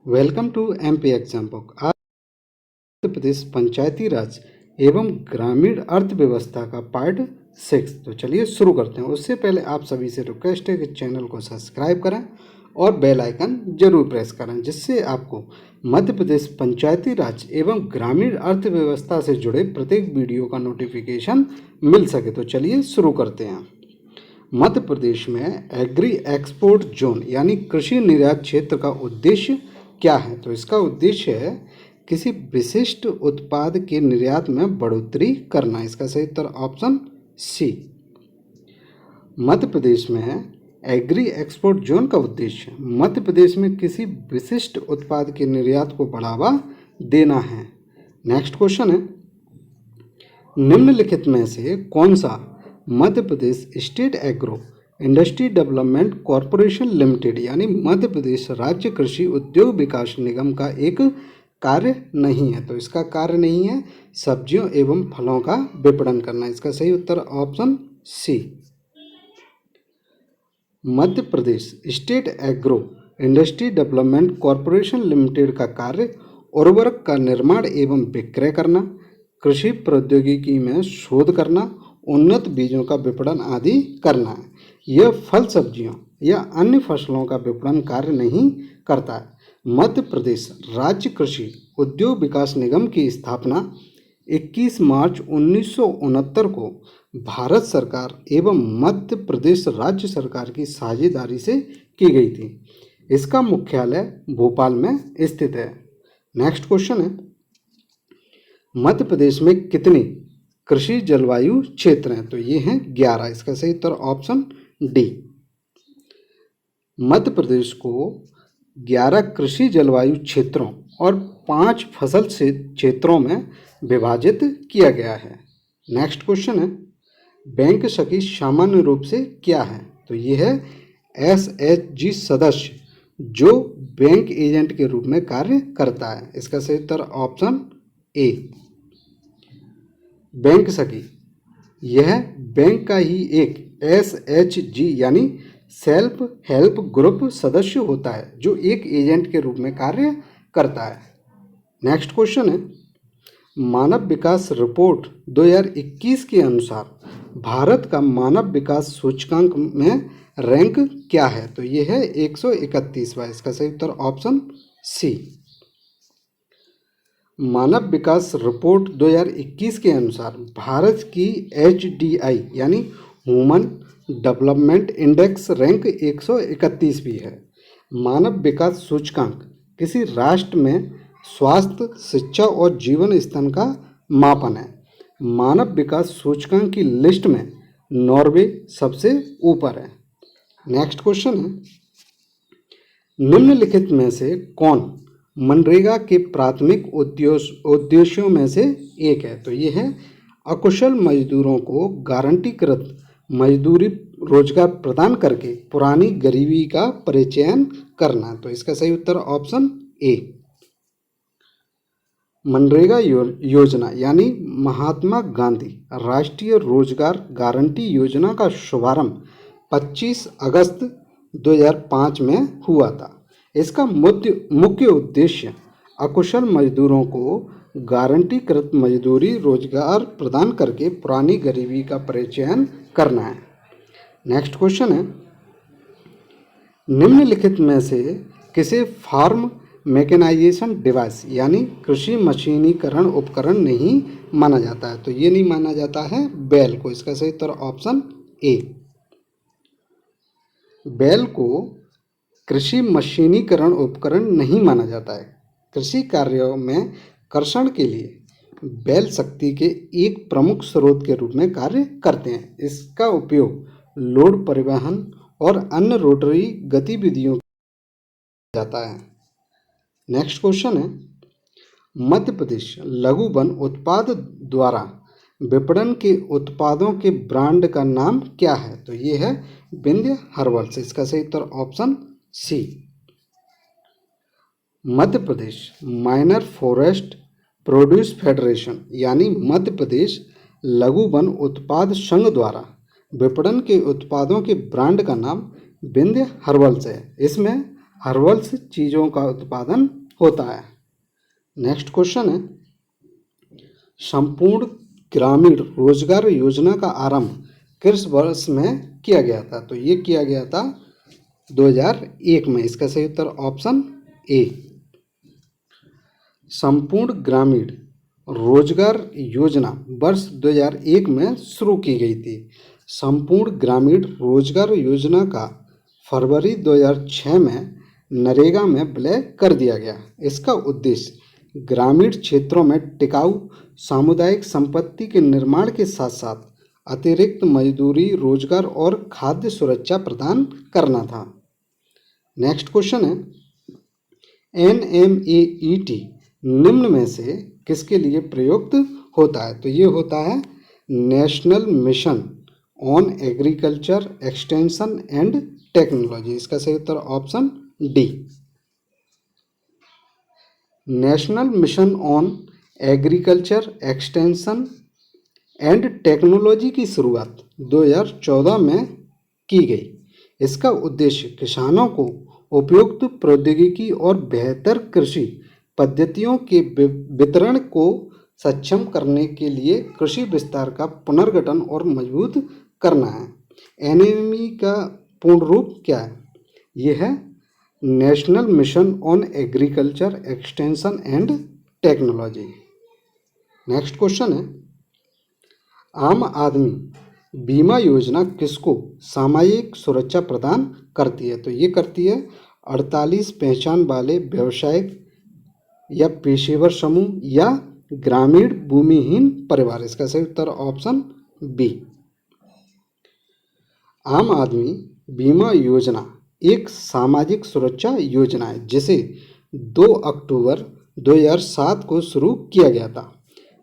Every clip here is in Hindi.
Welcome to MP exam book. आज मध्य प्रदेश पंचायती राज एवं ग्रामीण अर्थव्यवस्था का पार्ट 6। तो चलिए शुरू करते हैं। उससे पहले आप सभी से रिक्वेस्ट है कि चैनल को सब्सक्राइब करें और बेल आइकन जरूर प्रेस करें, जिससे आपको मध्य प्रदेश पंचायती राज एवं ग्रामीण अर्थव्यवस्था से जुड़े प्रत्येक वीडियो का नोटिफिकेशन मिल सके। तो चलिए शुरू करते हैं। मध्य प्रदेश में एग्री एक्सपोर्ट जोन यानी कृषि निर्यात क्षेत्र का उद्देश्य क्या है? तो इसका उद्देश्य है किसी विशिष्ट उत्पाद के निर्यात में बढ़ोतरी करना। इसका सही उत्तर ऑप्शन सी। मध्य प्रदेश में एग्री एक्सपोर्ट जोन का उद्देश्य मध्य प्रदेश में किसी विशिष्ट उत्पाद के निर्यात को बढ़ावा देना है। नेक्स्ट क्वेश्चन है, निम्नलिखित में से कौन सा Madhya Pradesh state agro industry development corporation limited यानी मध्य प्रदेश राज्य कृषि उद्योग विकास निगम का एक कार्य नहीं है? तो इसका कार्य नहीं है सब्जियों एवं फलों का विपणन करना। इसका सही उत्तर option C. Madhya Pradesh state agro industry development corporation limited का कार्य उर्वरक का निर्माण एवं विक्रय करना, कृषि प्रौद्योगिकी में शोध करना, उन्नत बीजों का विपणन आदि करना है। यह फल सब्जियों या अन्य फसलों का विपणन कार्य नहीं करता है। मध्य प्रदेश राज्य कृषि उद्योग विकास निगम की स्थापना 21 मार्च 1969 को भारत सरकार एवं मध्य प्रदेश राज्य सरकार की साझेदारी से की गई थी। इसका मुख्यालय भोपाल में स्थित है। नेक्स्ट क्वेश्चन है, मध्य प्रदेश में कितने कृषि जलवायु क्षेत्र हैं? तो ये हैं 11। इसका सही उत्तर ऑप्शन डी। मध्य प्रदेश को 11 कृषि जलवायु क्षेत्रों और 5 फसल से क्षेत्रों में विभाजित किया गया है। नेक्स्ट क्वेश्चन है, बैंक सखी सामान्य रूप से क्या है? तो ये है एसएचजी सदस्य जो बैंक एजेंट के रूप में कार्य करता है। इसका सही उत्तर ऑप्शन ए। बैंक सखी यह बैंक का ही एक एसएचजी यानी सेल्फ हेल्प ग्रुप सदस्य होता है जो एक एजेंट के रूप में कार्य करता है। नेक्स्ट क्वेश्चन है, मानव विकास रिपोर्ट 2021 के अनुसार भारत का मानव विकास सूचकांक में रैंक क्या है? तो ये है 131वां। इसका सही उत्तर ऑप्शन सी। मानव विकास रिपोर्ट 2021 के अनुसार भारत की एचडीआई यानी ह्यूमन डेवलपमेंट इंडेक्स रैंक 131वीं है। मानव विकास सूचकांक किसी राष्ट्र में स्वास्थ्य, शिक्षा और जीवन स्तर का मापन है। मानव विकास सूचकांक की लिस्ट में नॉर्वे सबसे ऊपर है। नेक्स्ट क्वेश्चन है, निम्नलिखित में से कौन मनरेगा के प्राथमिक उद्देश्यों में से एक है? तो ये है अकुशल मजदूरों को गारंटीकृत मजदूरी रोजगार प्रदान करके पुरानी गरीबी का परिचयन करना। तो इसका सही उत्तर ऑप्शन ए। मनरेगा योजना यानी महात्मा गांधी राष्ट्रीय रोजगार गारंटी योजना का शुभारंभ 25 अगस्त 2005 में हुआ था। इसका मुख्य उद्देश्य अकुशल मजदूरों को गारंटीकृत मजदूरी रोजगार प्रदान करके पुरानी गरीबी का परिचयन करना है। नेक्स्ट क्वेश्चन है, निम्नलिखित में से किसे फार्म मैकेनाइजेशन डिवाइस यानी कृषि मशीनीकरण उपकरण नहीं माना जाता है? तो ये नहीं माना जाता है बैल को। इसका सही उत्तर ऑप्शन ए। बैल को कृषि मशीनीकरण उपकरण नहीं माना जाता है। कृषि कार्यों में कर्षण के लिए बैल शक्ति के एक प्रमुख स्रोत के रूप में कार्य करते हैं। इसका उपयोग लोड परिवहन और अन्य रोटरी गतिविधियों में जाता है। नेक्स्ट क्वेश्चन है, मध्य प्रदेश लघु वन उत्पाद द्वारा विपणन के उत्पादों के ब्रांड का नाम क्या है? तो ये है विंध्य हर्बल्स। इसका सही उत्तर ऑप्शन सी। मध्य प्रदेश माइनर फॉरेस्ट प्रोड्यूस फेडरेशन यानी मध्य प्रदेश लघु वन उत्पाद संघ द्वारा विपणन के उत्पादों के ब्रांड का नाम विंध्य हर्बल्स है। इसमें हर्बल्स चीज़ों का उत्पादन होता है। नेक्स्ट क्वेश्चन है, संपूर्ण ग्रामीण रोजगार योजना का आरंभ किस वर्ष में किया गया था? तो ये किया गया था 2001 में। इसका सही उत्तर ऑप्शन ए। संपूर्ण ग्रामीण रोजगार योजना वर्ष 2001 में शुरू की गई थी। संपूर्ण ग्रामीण रोजगार योजना का फरवरी 2006 में नरेगा में विलय कर दिया गया। इसका उद्देश्य ग्रामीण क्षेत्रों में टिकाऊ सामुदायिक संपत्ति के निर्माण के साथ साथ अतिरिक्त मजदूरी, रोजगार और खाद्य सुरक्षा प्रदान करना था। नेक्स्ट क्वेश्चन है, NMAET निम्न में से किसके लिए प्रयुक्त होता है? तो ये होता है national mission on agriculture extension and technology. इसका सही उत्तर option D. National mission on agriculture extension and technology की शुरुआत 2014 में की गई। इसका उद्देश्य किसानों को उपयुक्त प्रौद्योगिकी और बेहतर कृषि पद्धतियों के वितरण को सक्षम करने के लिए कृषि विस्तार का पुनर्गठन और मजबूत करना है। एनएमई का पूर्ण रूप क्या है? यह है national mission on agriculture extension and technology. Next question है, आम आदमी बीमा योजना किसको सामाजिक सुरक्षा प्रदान करती है? तो ये करती है 48 पहचान वाले व्यवसायिक या पेशेवर समूह या ग्रामीण भूमिहीन परिवार। इसका सही उत्तर ऑप्शन बी। आम आदमी बीमा योजना एक सामाजिक सुरक्षा योजना है जिसे 2 अक्टूबर 2007 को शुरू किया गया था।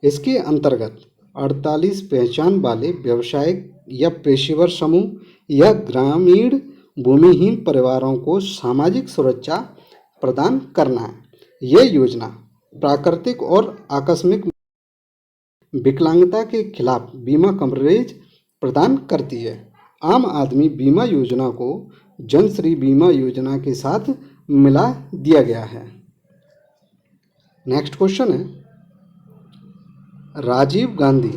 इसके अंतर्गत 48 पहचान वाले व्यवसायिक या पेशेवर समूह या ग्रामीण भूमिहीन परिवारों को सामाजिक सुरक्षा प्रदान करना है। यह योजना प्राकृतिक और आकस्मिक विकलांगता के खिलाफ बीमा कवरेज प्रदान करती है। आम आदमी बीमा योजना को जनश्री बीमा योजना के साथ मिला दिया गया है। नेक्स्ट क्वेश्चन है, राजीव गांधी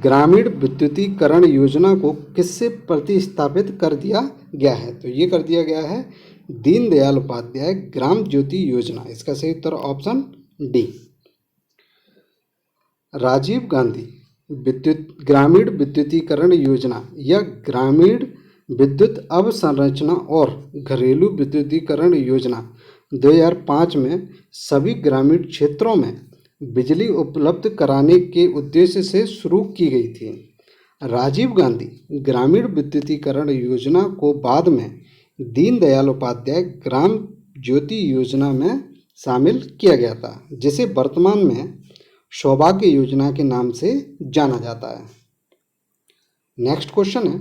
ग्रामीण विद्युतीकरण योजना को किससे प्रतिस्थापित कर दिया गया है? तो ये कर दिया गया है दीनदयाल उपाध्याय ग्राम ज्योति योजना। इसका सही उत्तर ऑप्शन डी। राजीव गांधी ग्रामीण विद्युतीकरण योजना या ग्रामीण विद्युत अवसंरचना और घरेलू विद्युतीकरण योजना 2005 में सभी ग्रामीण क्षेत्रों में बिजली उपलब्ध कराने के उद्देश्य से शुरू की गई थी। राजीव गांधी ग्रामीण विद्युतीकरण योजना को बाद में दीनदयाल उपाध्याय ग्राम ज्योति योजना में शामिल किया गया था, जिसे वर्तमान में सौभाग्य योजना के नाम से जाना जाता है। नेक्स्ट क्वेश्चन है,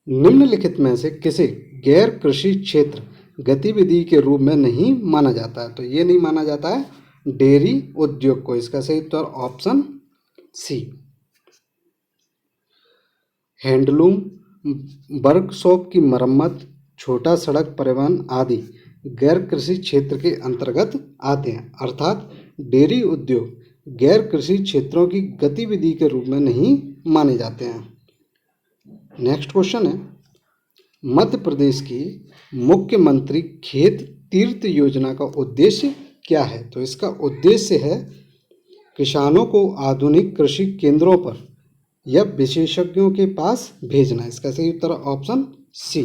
निम्नलिखित में से किसे गैर कृषि क्षेत्र गतिविधि के रूप में नहीं माना जाता है? तो ये नहीं माना जाता है डेयरी उद्योग को। इसका सही उत्तर ऑप्शन सी। हैंडलूम, वर्कशॉप की मरम्मत, छोटा सड़क परिवहन आदि गैर कृषि क्षेत्र के अंतर्गत आते हैं, अर्थात डेयरी उद्योग गैर कृषि क्षेत्रों की गतिविधि के रूप में नहीं माने जाते हैं। नेक्स्ट क्वेश्चन है, मध्य प्रदेश की मुख्यमंत्री खेत तीर्थ योजना का उद्देश्य क्या है? तो इसका उद्देश्य है किसानों को आधुनिक कृषि केंद्रों पर या विशेषज्ञों के पास भेजना। इसका सही उत्तर ऑप्शन सी।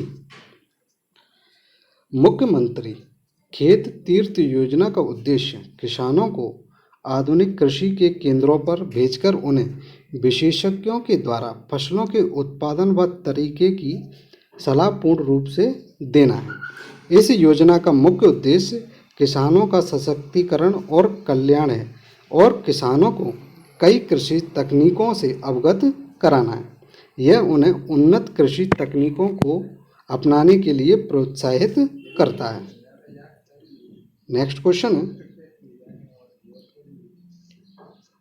मुख्यमंत्री खेत तीर्थ योजना का उद्देश्य किसानों को आधुनिक कृषि के केंद्रों पर भेजकर उन्हें विशेषज्ञों के द्वारा फसलों के उत्पादन व तरीके की सलाह पूर्ण रूप से देना है। इस योजना का मुख्य उद्देश्य किसानों का सशक्तिकरण और कल्याण है और किसानों को कई कृषि तकनीकों से अवगत कराना है। यह उन्हें उन्नत कृषि तकनीकों को अपनाने के लिए प्रोत्साहित करता है। नेक्स्ट क्वेश्चन है,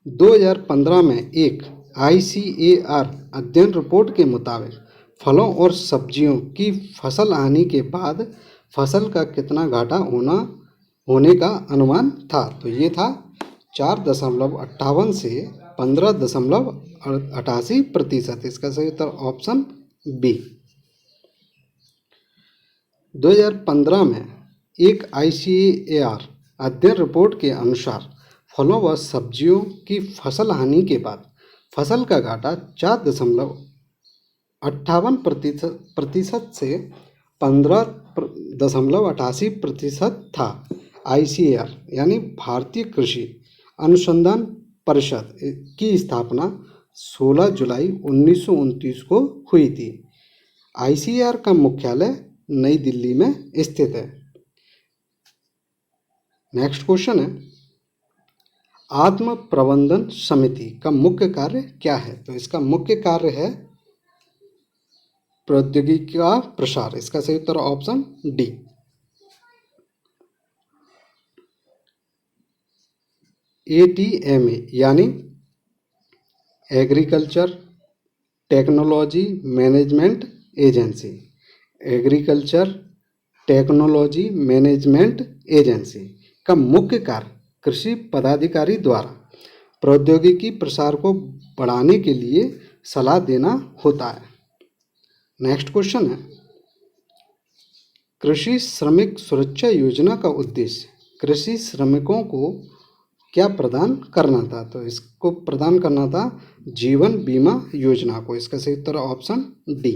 2015 में एक ICAR अध्ययन रिपोर्ट के मुताबिक फलों और सब्जियों की फसल हानि के बाद फसल का कितना घाटा होने का अनुमान था? तो ये था 4.58 से 15.88%। इसका सही उत्तर ऑप्शन बी। 2015 में एक ICAR अध्ययन रिपोर्ट के अनुसार फलों व सब्जियों की फसल हानि के बाद फसल का घाटा 4.58% से 15.88% था। ICAR यानी भारतीय कृषि अनुसंधान परिषद की स्थापना 16 जुलाई 1929 को हुई थी। ICAR का मुख्यालय नई दिल्ली में स्थित है। नेक्स्ट क्वेश्चन है, आत्म प्रबंधन समिति का मुख्य कार्य क्या है? तो इसका मुख्य कार्य है प्रौद्योगिकी का प्रसार। इसका सही उत्तर ऑप्शन डी। ATMA यानी agriculture technology management agency. Agriculture technology management agency का मुख्य कार्य कृषि पदाधिकारी द्वारा प्रौद्योगिकी प्रसार को बढ़ाने के लिए सलाह देना होता है। नेक्स्ट क्वेश्चन है, कृषि श्रमिक सुरक्षा योजना का उद्देश्य कृषि श्रमिकों को क्या प्रदान करना था? तो इसको प्रदान करना था जीवन बीमा योजना को। इसका सही उत्तर ऑप्शन डी।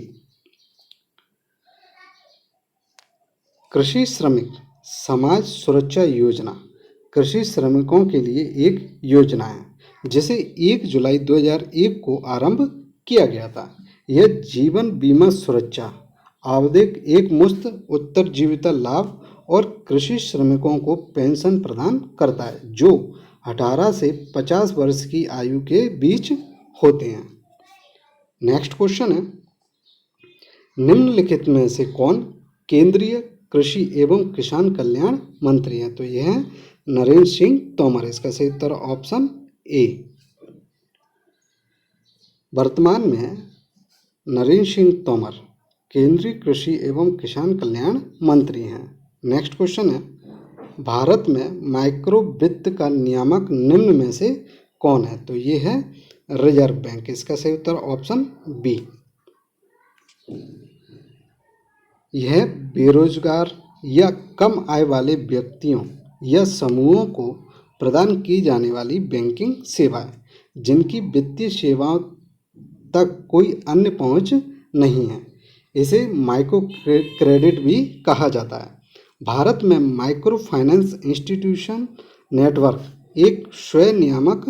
कृषि श्रमिक समाज सुरक्षा योजना कृषि श्रमिकों के लिए एक योजना है जिसे 1 जुलाई 2001 को आरंभ किया गया था। यह जीवन बीमा सुरक्षा, आवधिक एक मुश्त उत्तरजीविता लाभ और कृषि श्रमिकों को पेंशन प्रदान करता है जो 18 से 50 वर्ष की आयु के बीच होते हैं। नेक्स्ट क्वेश्चन है, निम्नलिखित में से कौन केंद्रीय कृषि एवं किसान कल्याण मंत्री हैं? तो यह है नरेंद्र सिंह तोमर। इसका सही उत्तर ऑप्शन ए। वर्तमान में नरेंद्र सिंह तोमर केंद्रीय कृषि एवं किसान कल्याण मंत्री हैं। नेक्स्ट क्वेश्चन है, भारत में माइक्रो वित्त का नियामक निम्न में से कौन है? तो ये है रिजर्व बैंक। इसका सही उत्तर ऑप्शन बी। यह बेरोजगार या कम आय वाले व्यक्तियों या समूहों को प्रदान की जाने वाली बैंकिंग सेवा है जिनकी वित्तीय सेवाओं तक कोई अन्य पहुंच नहीं है। इसे माइक्रो क्रेडिट भी कहा जाता है। भारत में माइक्रो फाइनेंस इंस्टीट्यूशन नेटवर्क एक स्वयं नियामक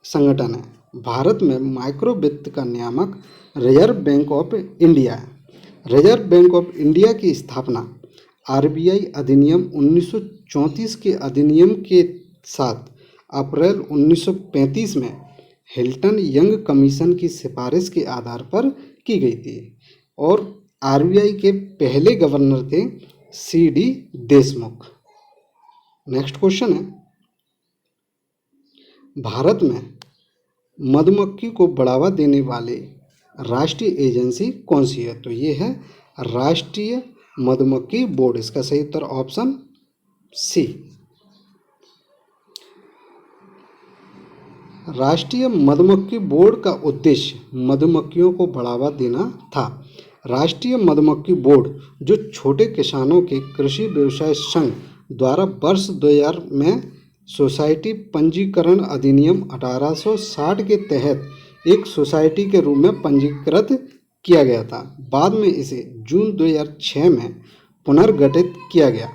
संगठन है। भारत में माइक्रो वित्त का नियामक रिजर्व बैंक ऑफ इंडिया है। रिजर्व बैंक ऑफ इंडिया की स्थापना RBI अधिनियम 1934 के अधिनियम के साथ अप्रैल 1935 में हिल्टन यंग कमीशन की सिफारिश के आधार पर की गई थी और RBI के पहले गवर्नर थे CD देशमुख। नेक्स्ट क्वेश्चन है, भारत में मधुमक्खी को बढ़ावा देने वाले राष्ट्रीय एजेंसी कौन सी है? तो ये है राष्ट्रीय मधुमक्खी बोर्ड। इसका सही उत्तर ऑप्शन सी। राष्ट्रीय मधुमक्खी बोर्ड का उद्देश्य मधुमक्खियों को बढ़ावा देना था। राष्ट्रीय मधुमक्खी बोर्ड जो छोटे किसानों के कृषि व्यवसाय संघ द्वारा वर्ष 2000 में सोसाइटी पंजीकरण अधिनियम 1860 के तहत एक सोसाइटी के रूप में पंजीकृत किया गया था। बाद में इसे जून 2006 में पुनर्गठित किया गया।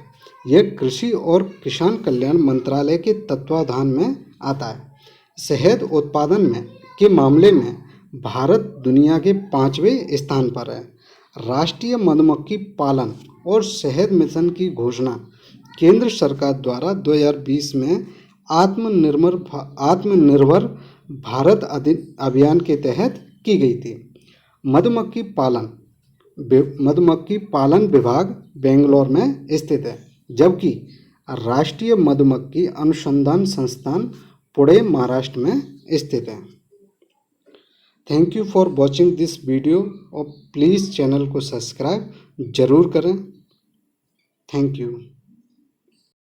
यह कृषि और किसान कल्याण मंत्रालय के तत्वाधान में आता है। शहद उत्पादन के मामले में भारत दुनिया के 5वें स्थान पर है। राष्ट्रीय मधुमक्खी पालन और शहद मिशन की घोषणा केंद्र सरकार द्वारा 2020 में आत्मनिर्भर भारत अभियान के तहत की गई थी। मधुमक्खी पालन विभाग बेंगलोर में स्थित है जबकि राष्ट्रीय मधुमक्खी अनुसंधान संस्थान पुणे महाराष्ट्र में स्थित है। Thank you for watching this video और प्लीज़ चैनल को सब्सक्राइब जरूर करें। Thank you.